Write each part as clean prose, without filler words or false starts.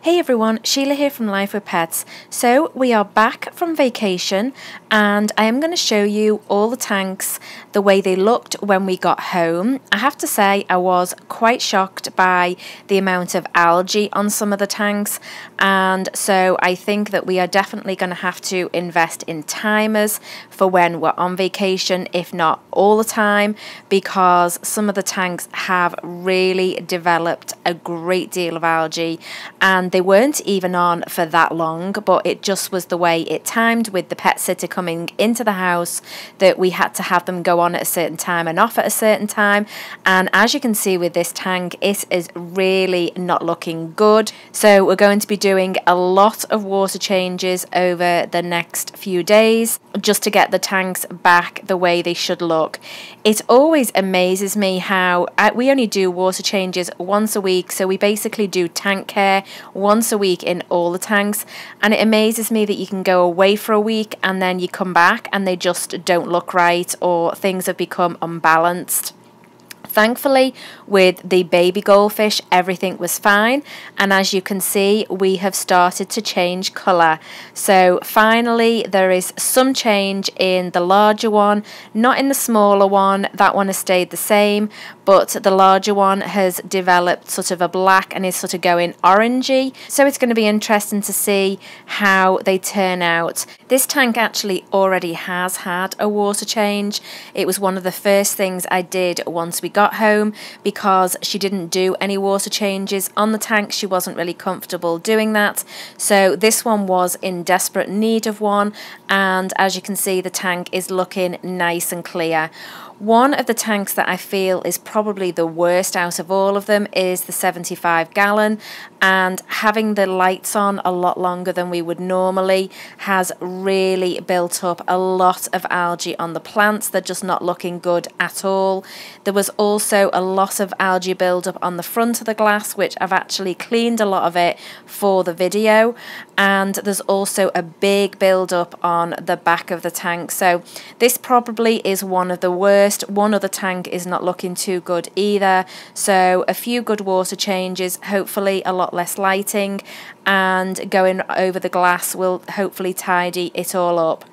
Hey everyone, Sheila here from Life with Pets. So we are back from vacation and I am going to show you all the tanks, the way they looked when we got home. I have to say I was quite shocked by the amount of algae on some of the tanks, and so I think that we are definitely going to have to invest in timers for when we're on vacation, if not all the time, because some of the tanks have really developed a great deal of algae, and they weren't even on for that long, but it just was the way it timed with the pet sitter coming into the house that we had to have them go on at a certain time and off at a certain time. And as you can see with this tank, it is really not looking good. So we're going to be doing a lot of water changes over the next few days just to get the tanks back the way they should look. It always amazes me how we only do water changes once a week, so we basically do tank care once a week in all the tanks, and it amazes me that you can go away for a week and then you come back and they just don't look right, or things have become unbalanced. Thankfully, with the baby goldfish, everything was fine, and as you can see, we have started to change colour. So finally, there is some change in the larger one, not in the smaller one. That one has stayed the same, but the larger one has developed sort of a black and is sort of going orangey. So it's going to be interesting to see how they turn out. This tank actually already has had a water change. It was one of the first things I did once we got home, because she didn't do any water changes on the tank. She wasn't really comfortable doing that, so this one was in desperate need of one, and as you can see, the tank is looking nice and clear. One of the tanks that I feel is probably the worst out of all of them is the 75-gallon, and having the lights on a lot longer than we would normally has really built up a lot of algae on the plants. They're just not looking good at all. There was also a lot of algae buildup on the front of the glass, which I've actually cleaned a lot of it for the video, and there's also a big buildup on the back of the tank. So this probably is one of the worst. One other tank is not looking too good either, so a few good water changes, hopefully a lot less lighting, and going over the glass will hopefully tidy it all up.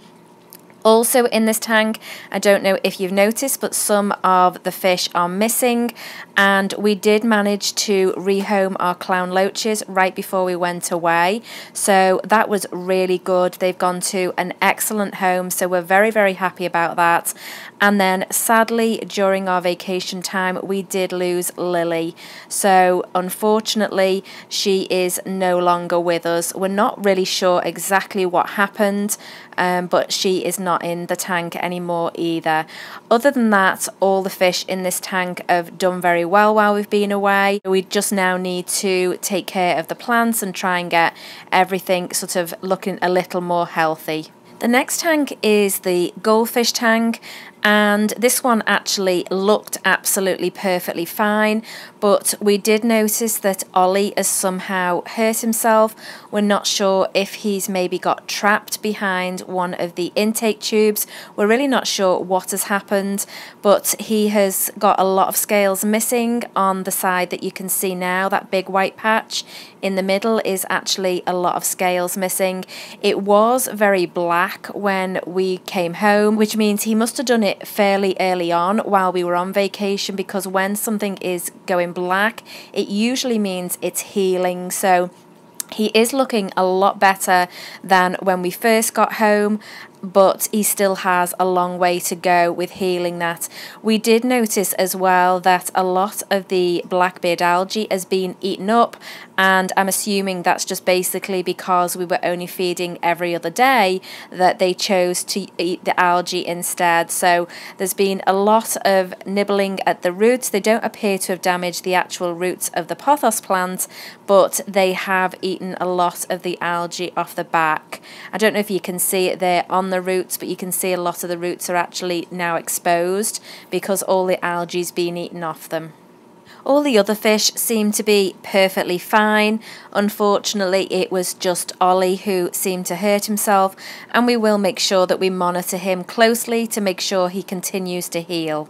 Also in this tank, I don't know if you've noticed, but some of the fish are missing, and we did manage to rehome our clown loaches right before we went away, so that was really good. They've gone to an excellent home, so we're very, very happy about that. And then sadly, during our vacation time, we did lose Lily, so unfortunately she is no longer with us. We're not really sure exactly what happened, but she is not in the tank anymore either. Other than that, all the fish in this tank have done very well while we've been away. We just now need to take care of the plants and try and get everything sort of looking a little more healthy. The next tank is the goldfish tank, and this one actually looked absolutely perfectly fine, but we did notice that Ollie has somehow hurt himself. We're not sure if he's maybe got trapped behind one of the intake tubes. We're really not sure what has happened, but he has got a lot of scales missing on the side that you can see now. That big white patch in the middle is actually a lot of scales missing. It was very black when we came home, which means he must have done it fairly early on while we were on vacation, because when something is going black, it usually means it's healing. So he is looking a lot better than when we first got home, but he still has a long way to go with healing that. We did notice as well that a lot of the blackbeard algae has been eaten up, and I'm assuming that's just basically because we were only feeding every other day that they chose to eat the algae instead. So there's been a lot of nibbling at the roots. They don't appear to have damaged the actual roots of the pothos plant, but they have eaten a lot of the algae off the back. I don't know if you can see it there on the roots, but you can see a lot of the roots are actually now exposed because all the algae's been eaten off them. All the other fish seem to be perfectly fine. Unfortunately, it was just Ollie who seemed to hurt himself, and we will make sure that we monitor him closely to make sure he continues to heal.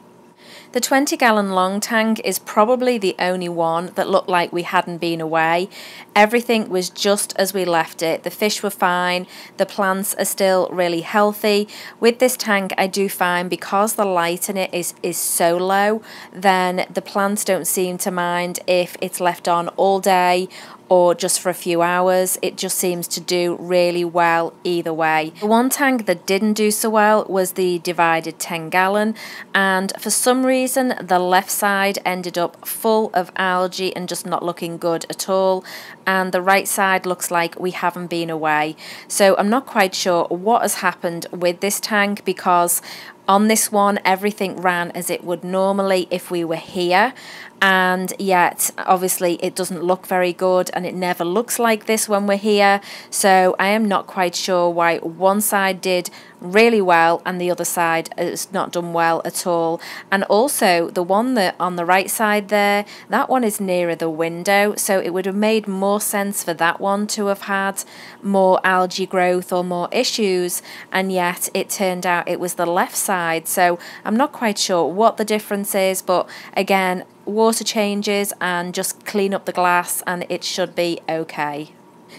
The 20-gallon long tank is probably the only one that looked like we hadn't been away. Everything was just as we left it. The fish were fine, the plants are still really healthy. With this tank, I do find because the light in it is so low, then the plants don't seem to mind if it's left on all day or just for a few hours. It just seems to do really well either way. The one tank that didn't do so well was the divided 10-gallon, and for some reason the left side ended up full of algae and just not looking good at all, and the right side looks like we haven't been away. So I'm not quite sure what has happened with this tank, because on this one everything ran as it would normally if we were here, and yet obviously it doesn't look very good and it never looks like this when we're here. So I am not quite sure why one side did really well and the other side has not done well at all. And also the one that on the right side there, that one is nearer the window, so it would have made more sense for that one to have had more algae growth or more issues, and yet it turned out it was the left side. So I'm not quite sure what the difference is, but again, water changes and just clean up the glass and it should be okay.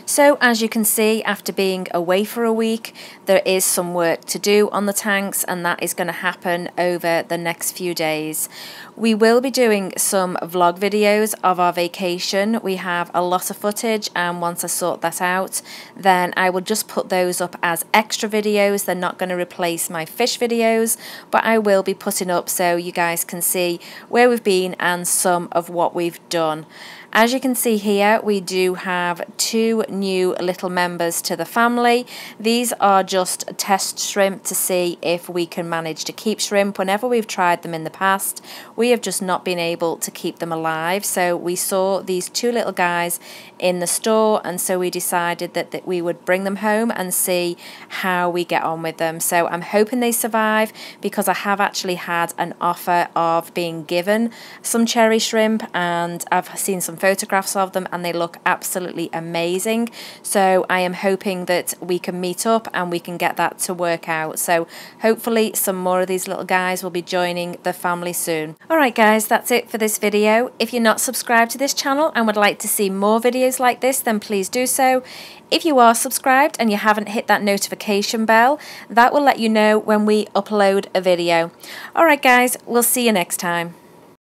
So as you can see, after being away for a week, there is some work to do on the tanks, and that is going to happen over the next few days. We will be doing some vlog videos of our vacation. We have a lot of footage, and once I sort that out, then I will just put those up as extra videos. They're not going to replace my fish videos, but I will be putting up so you guys can see where we've been and some of what we've done. As you can see here, we do have 2 new little members to the family. These are just test shrimp to see if we can manage to keep shrimp. Whenever we've tried them in the past, we have just not been able to keep them alive. So we saw these 2 little guys in the store, and so we decided that we would bring them home and see how we get on with them. So I'm hoping they survive, because I have actually had an offer of being given some cherry shrimp, and I've seen some photographs of them and they look absolutely amazing. So I am hoping that we can meet up and we can get that to work out. So hopefully some more of these little guys will be joining the family soon. Alright guys, that's it for this video. If you're not subscribed to this channel and would like to see more videos like this, then please do so. If you are subscribed and you haven't hit that notification bell, that will let you know when we upload a video. Alright guys, we'll see you next time.